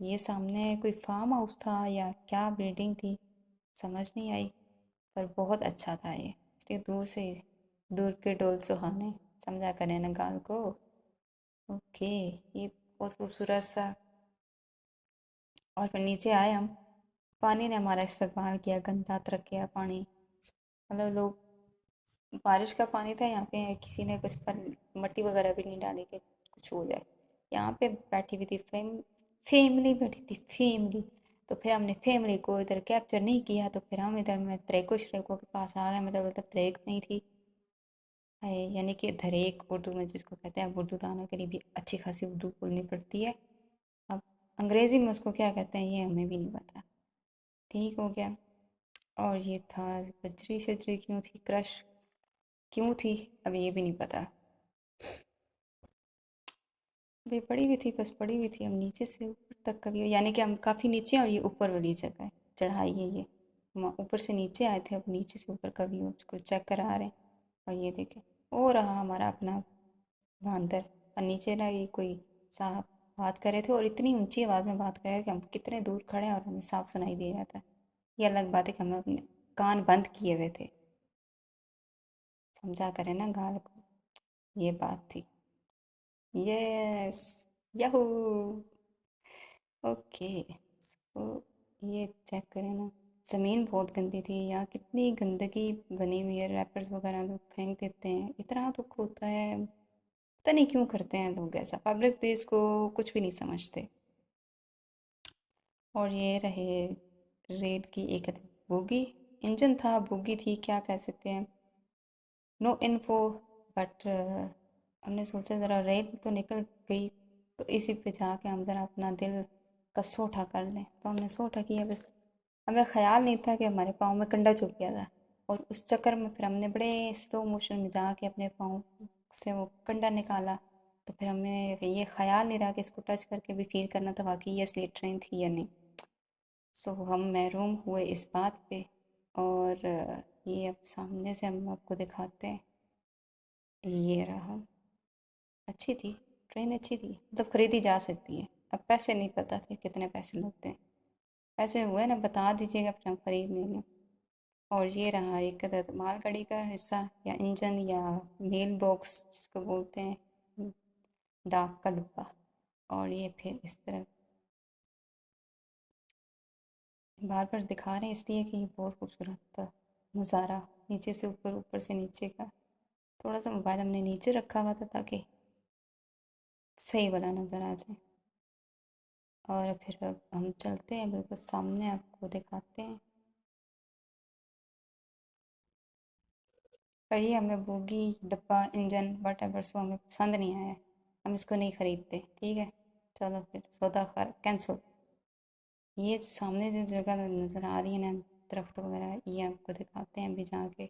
یہ سامنے کوئی فارم ہاؤس تھا یا کیا بلڈنگ تھی سمجھ نہیں آئی، پر بہت اچھا تھا یہ، اس لیے دور سے دور کے ڈول سہانے، سمجھا کریں نا گال کو۔ اوکے، یہ بہت خوبصورت سا، اور پھر نیچے آئے ہم، پانی نے ہمارا استقبال کیا، گندا ترک گیا پانی، مطلب لوگ، بارش کا پانی تھا یہاں پہ، کسی نے کچھ پر مٹی وغیرہ بھی نہیں ڈالی کہ کچھ ہو جائے، یہاں پہ بیٹھی ہوئی تھی فیملی بیٹھی تھی، فیملی، تو پھر ہم نے فیملی کو ادھر کیپچر نہیں کیا، تو پھر ہم ادھر میں تریکو شریکو کے پاس آ گئے، مطلب تریک نہیں تھی، یعنی کہ دھریک اردو میں جس کو کہتے ہیں، اب اردو دانوں کے لیے بھی اچھی خاصی اردو بولنی پڑتی ہے، اب انگریزی میں اس کو کیا کہتے ہیں یہ ہمیں بھی نہیں پتا، ٹھیک ہو گیا۔ اور یہ تھا بجری شجری کیوں تھی، کرش کیوں تھی، اب یہ بھی نہیں پتا، ابھی پڑی ہوئی تھی، بس پڑی ہوئی تھی، ہم نیچے سے اوپر تک کبھی، یعنی کہ ہم کافی نیچے ہیں اور یہ اوپر والی جگہ ہے، چڑھائی ہے یہ، ہم اوپر سے نیچے آئے تھے، اب نیچے سے اوپر کبھی اس کو چیک کرا رہے ہیں، اور یہ دیکھیں وہ رہا ہمارا اپنا باندر، اور نیچے نہ یہ کوئی صاحب بات کر رہے تھے، اور اتنی اونچی آواز میں بات کر رہے کہ ہم کتنے دور کھڑے ہیں اور ہمیں صاف سنائی دے رہا تھا، یہ الگ بات ہے کہ ہم اپنے کان بند کیے ہوئے تھے، سمجھا کریں نا گال کو، یہ بات تھی، یس، یہو، اوکے، سو یہ چیک کریں نا، زمین بہت گندی تھی، یہاں کتنی گندگی بنی ہوئی ہے، ریپرز وغیرہ لوگ پھینک دیتے ہیں، اتنا دکھ ہوتا ہے، پتہ نہیں کیوں کرتے ہیں لوگ ایسا، پبلک پلیس کو کچھ بھی نہیں سمجھتے۔ اور یہ رہے ریل کی ایک بوگی، انجن تھا، بوگی تھی، کیا کہہ سکتے ہیں، نو انفو، بٹ ہم نے سوچا ذرا ریل تو نکل گئی تو اسی پہ جا کے ہم ذرا اپنا دل کا سوٹھا کر لیں، تو ہم نے سوٹھا کیا، بس ہمیں خیال نہیں تھا کہ ہمارے پاؤں میں کنڈا چبھ گیا تھا، اور اس چکر میں پھر ہم نے بڑے سلو موشن میں جا کے اپنے پاؤں سے وہ کنڈا نکالا، تو پھر ہمیں یہ خیال نہیں رہا کہ اس کو ٹچ کر کے بھی فیل کرنا تھا واقعی یہ اصلی ٹرین تھی یا نہیں، سو ہم محروم ہوئے اس بات پہ، اور یہ اب سامنے سے ہم آپ کو دکھاتے ہیں، یہ رہا، اچھی تھی ٹرین، اچھی تھی، مطلب خریدی جا سکتی ہے، اب پیسے نہیں پتہ تھے کتنے پیسے لگتے ہیں، پیسے ہوئے نا بتا دیجیے گا پھر ہم خرید لیں گے۔ اور یہ رہا ایک مال گاڑی کا حصہ یا انجن یا میل باکس جس کو بولتے ہیں، ڈاک کا ڈبہ، اور یہ پھر اس طرح بار بار دکھا رہے ہیں اس لیے کہ یہ بہت خوبصورت تھا نظارہ، نیچے سے اوپر، اوپر سے نیچے کا، تھوڑا سا موبائل ہم نے نیچے رکھا ہوا تھا تاکہ صحیح والا نظر آ جائے، اور پھر اب ہم چلتے ہیں بالکل سامنے آپ کو دکھاتے ہیں، پر یہ ہمیں بوگی ڈبہ انجن وٹ ایور سو ہمیں پسند نہیں آیا، ہم اس کو نہیں خریدتے، ٹھیک ہے، چلو پھر سودا کینسل۔ یہ جو سامنے جو جگہ نظر آ رہی ہے نا، درخت وغیرہ، یہ آپ کو دکھاتے ہیں ابھی جا کے،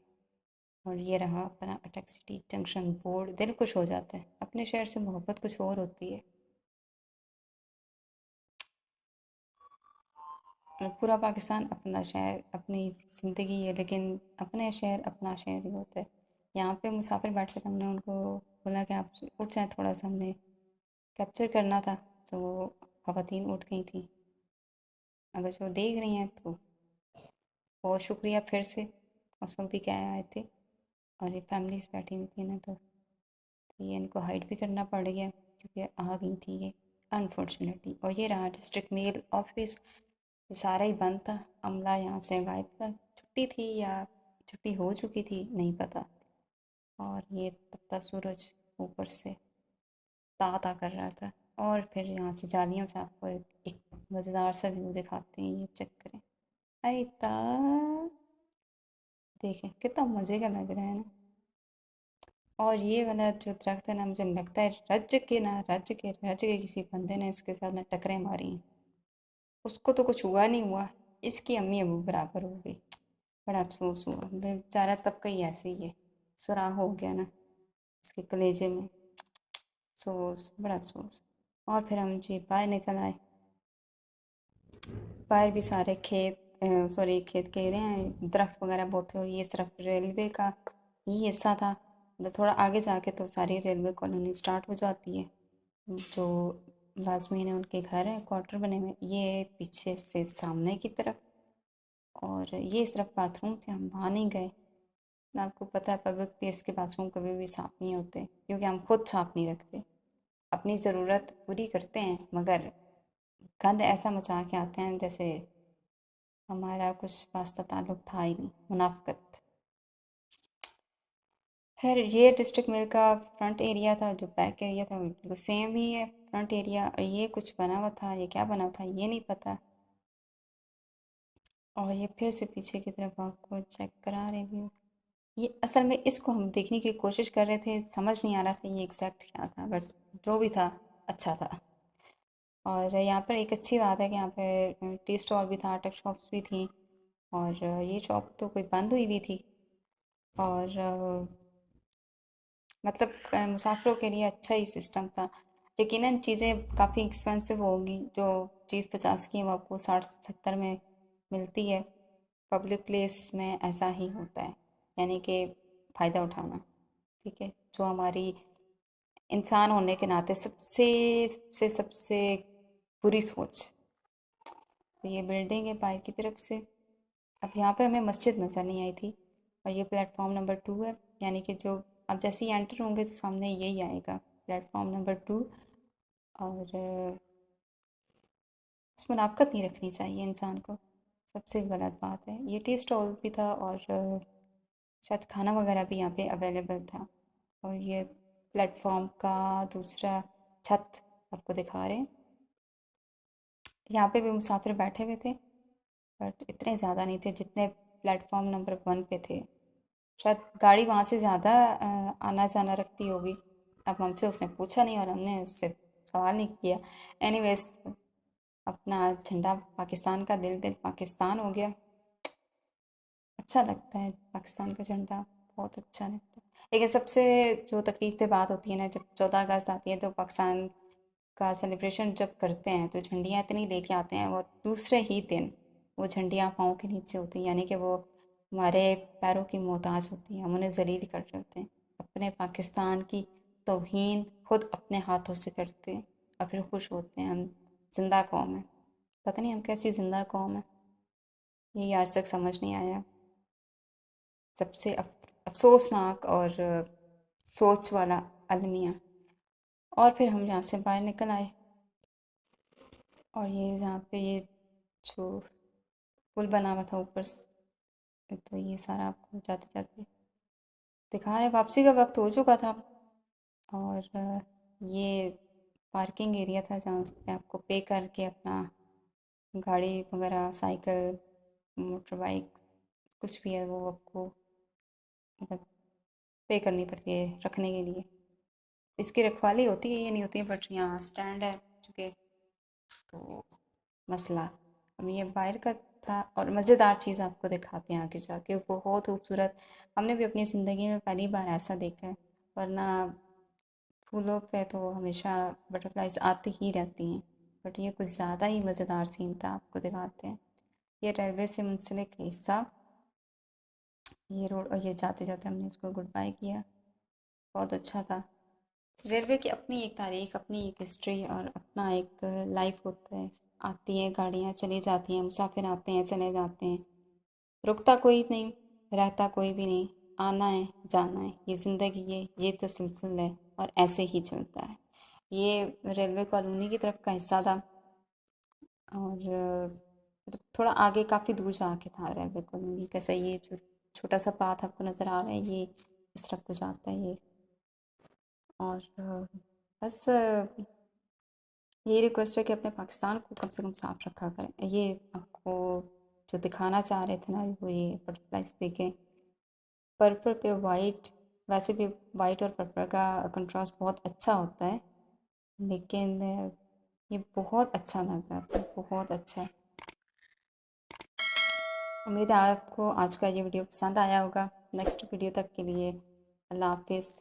اور یہ رہا اپنا اٹک سٹی جنکشن بورڈ، دل خوش ہو جاتا ہے، اپنے شہر سے محبت کچھ اور ہوتی ہے، پورا پاکستان اپنا شہر، اپنی زندگی ہے، لیکن اپنے شہر اپنا شہر ہی ہوتا ہے، یہاں پہ مسافر بیٹھے تھے، ہم نے ان کو بولا کہ آپ اٹھ جائیں تھوڑا سا، ہم نے کیپچر کرنا تھا، تو وہ خواتین اٹھ گئی تھیں، اگر جو دیکھ رہی ہیں تو بہت شکریہ پھر سے، اس وقت بھی کیا آئے تھے، اور یہ فیملیز بیٹھی ہوئی تھی نا، تو یہ ان کو ہائڈ بھی کرنا پڑ گیا کیونکہ آ گئی تھی یہ انفارچونیٹلی۔ اور یہ رہا ڈسٹرکٹ میل آفس، یہ سارا ہی بند تھا، عملہ یہاں سے غائب تھا، چھٹی تھی یا چھٹی ہو چکی تھی نہیں پتہ، اور یہ تپتا سورج اوپر سے تا کر رہا تھا، اور پھر یہاں سے جالیوں سے آپ کو ایک مزیدار سا ویو دکھاتے ہیں، یہ چیک کریں، اے تا دیکھیں کتنا مزے کا لگ رہا ہے نا، اور یہ والا جو درخت ہے نا، مجھے لگتا ہے رج کے کسی بندے نے اس کے ساتھ نا ٹکریں ماری ہیں، اس کو تو کچھ ہوا نہیں ہوا، اس کی امی ابو برابر ہو گئی، بڑا افسوس ہوا، بیچارہ طبقہ ہی ایسے ہی ہے، سراخ ہو گیا نا اس کے کلیجے میں، افسوس، بڑا افسوس۔ اور پھر ہم جی باہر نکل آئے، باہر بھی سارے کھیت، سوری کھیت کہہ رہے ہیں، درخت وغیرہ بہت تھے، اور یہ اس طرف ریلوے کا یہ حصہ تھا، مطلب تھوڑا آگے جا کے تو ساری ریلوے کالونی سٹارٹ ہو جاتی ہے، جو ملازمین ہیں ان کے گھر ہیں، کوارٹر بنے ہوئے، یہ پیچھے سے سامنے کی طرف، اور یہ اس طرف باتھ روم تھے، ہم وہاں نہیں گئے۔ آپ کو پتہ ہے پبلک پلیس کے باتھ روم کبھی بھی صاف نہیں ہوتے، کیونکہ ہم خود صاف نہیں رکھتے، اپنی ضرورت پوری کرتے ہیں مگر گند ایسا مچا کے آتے ہیں جیسے ہمارا کچھ واسطہ تعلق تھا ہی نہیں، منافقت۔ خیر یہ ڈسٹرکٹ مل کا فرنٹ ایریا تھا، جو بیک ایریا تھا وہ بالکل سیم ہی ہے فرنٹ ایریا، اور یہ کچھ بنا ہوا تھا، یہ کیا بنا ہوا تھا یہ نہیں پتہ۔ اور یہ پھر سے پیچھے کی طرف آپ کو چیک کرا رہے بھی، یہ اصل میں اس کو ہم دیکھنے کی کوشش کر رہے تھے، سمجھ نہیں آ رہا تھا یہ ایگزیکٹ کیا تھا، بٹ جو بھی تھا اچھا تھا۔ اور یہاں پر ایک اچھی بات ہے کہ یہاں پہ ٹی اسٹال بھی تھا، ٹیک شاپس بھی تھیں، اور یہ شاپ تو کوئی بند ہوئی بھی تھی، اور مطلب مسافروں کے لیے اچھا ہی سسٹم تھا۔ یقیناً چیزیں کافی ایکسپینسو ہوگی، جو چیز 50 کی ہے وہ آپ کو 60-70 میں ملتی ہے۔ پبلک پلیس میں ایسا ہی ہوتا ہے، یعنی کہ فائدہ اٹھانا، ٹھیک ہے، جو ہماری انسان ہونے کے ناطے سب سے بری سوچ۔ تو یہ بلڈنگ ہے باہر کی طرف سے، اب یہاں پہ ہمیں مسجد نظر نہیں آئی تھی، اور یہ پلیٹ فارم نمبر 2 ہے، یعنی کہ جو اب جیسے ہی انٹر ہوں گے تو سامنے یہی آئے گا پلیٹ فارم نمبر 2۔ اور اس منافقت نہیں رکھنی چاہیے انسان کو، سب سے غلط بات ہے۔ یہ ٹی اسٹال بھی تھا، اور شاید کھانا وغیرہ بھی یہاں پہ اویلیبل تھا۔ اور یہ پلیٹ فارم کا دوسرا چھت آپ کو دکھا رہے ہیں، یہاں پہ بھی مسافر بیٹھے ہوئے تھے، بٹ اتنے زیادہ نہیں تھے جتنے پلیٹ فارم نمبر 1 پہ تھے، شاید گاڑی وہاں سے زیادہ آنا جانا رکھتی ہوگی، اب ہم سے اس نے پوچھا نہیں اور ہم نے اس سے سوال نہیں کیا۔ اینی ویز اپنا جھنڈا پاکستان کا، دل دل پاکستان ہو گیا، اچھا لگتا ہے پاکستان کا جھنڈا، بہت اچھا لگتا ہے۔ لیکن سب سے جو تکلیف دہ بات ہوتی ہے نا، جب 14 اگست آتی ہے تو پاکستان کا سیلیبریشن جب کرتے ہیں تو جھنڈیاں اتنی لے کے آتے ہیں، اور دوسرے ہی دن وہ جھنڈیاں پاؤں کے نیچے ہوتی ہیں، یعنی کہ وہ ہمارے پیروں کی محتاج ہوتی ہیں، ہم انہیں ذلیل کر رہے ہوتے ہیں، اپنے پاکستان کی توہین خود اپنے ہاتھوں سے کرتے ہیں، اور پھر خوش ہوتے ہیں ہم زندہ قوم ہیں۔ پتہ نہیں ہم کیسی زندہ قوم ہیں، یہ آج تک سمجھ نہیں آیا۔ سب سے افسوسناک اور سوچ والا المیہ۔ اور پھر ہم یہاں سے باہر نکل آئے، اور یہ جہاں پہ یہ جو پل بنا ہوا تھا اوپر سے، تو یہ سارا آپ کو جاتے جاتے دکھا رہے، واپسی کا وقت ہو چکا تھا، اور یہ پارکنگ ایریا تھا جہاں پہ آپ کو پے کر کے اپنا گاڑی وغیرہ، سائیکل، موٹر بائک، کچھ بھی ہے وہ آپ کو مطلب پے کرنی پڑتی ہے رکھنے کے لیے، اس کی رکھوالی ہوتی ہے، یہ نہیں ہوتی ہے، بٹ یہاں اسٹینڈ ہے چونکہ، تو مسئلہ اب یہ باہر کا تھا۔ اور مزیدار چیز آپ کو دکھاتے ہیں آگے جا کے، بہت خوبصورت، ہم نے بھی اپنی زندگی میں پہلی بار ایسا دیکھا ہے، ورنہ پھولوں پہ تو ہمیشہ بٹرفلائز آتی ہی رہتی ہیں، بٹ یہ کچھ زیادہ ہی مزیدار سین تھا، آپ کو دکھاتے ہیں۔ یہ ریلوے سے منسلک حصہ، یہ روڈ، اور یہ جاتے جاتے ہم نے اس کو گڈ بائی کیا، بہت اچھا تھا۔ ریلوے کی اپنی ایک تاریخ، اپنی ایک ہسٹری، اور اپنا ایک لائف ہوتا ہے، آتی ہیں گاڑیاں چلی جاتی ہیں، مسافر آتے ہیں چلے جاتے ہیں، رکتا کوئی نہیں، رہتا کوئی بھی نہیں، آنا ہے جانا ہے، یہ زندگی ہے، یہ تسلسل ہے، اور ایسے ہی چلتا ہے۔ یہ ریلوے کالونی کی طرف کا حصہ تھا، اور تھوڑا آگے کافی دور جا کے تھا ریلوے کالونی، کیسا یہ جو چھوٹا سا پاتھ آپ کو نظر آ رہا ہے یہ اس طرف کو جاتا ہے یہ۔ اور بس یہی ریکویسٹ ہے کہ اپنے پاکستان کو کم سے کم صاف رکھا کریں۔ یہ آپ کو جو دکھانا چاہ رہے تھے نا وہ یہ بٹرفلائز دیکھیں، پرپل پہ وائٹ، ویسے بھی وائٹ اور پرپل کا کنٹراسٹ بہت اچھا ہوتا ہے، لیکن یہ بہت اچھا لگ رہا تھا، بہت اچھا۔ امید ہے آپ کو آج کا یہ ویڈیو پسند آیا ہوگا۔ نیکسٹ ویڈیو تک کے لیے اللہ حافظ۔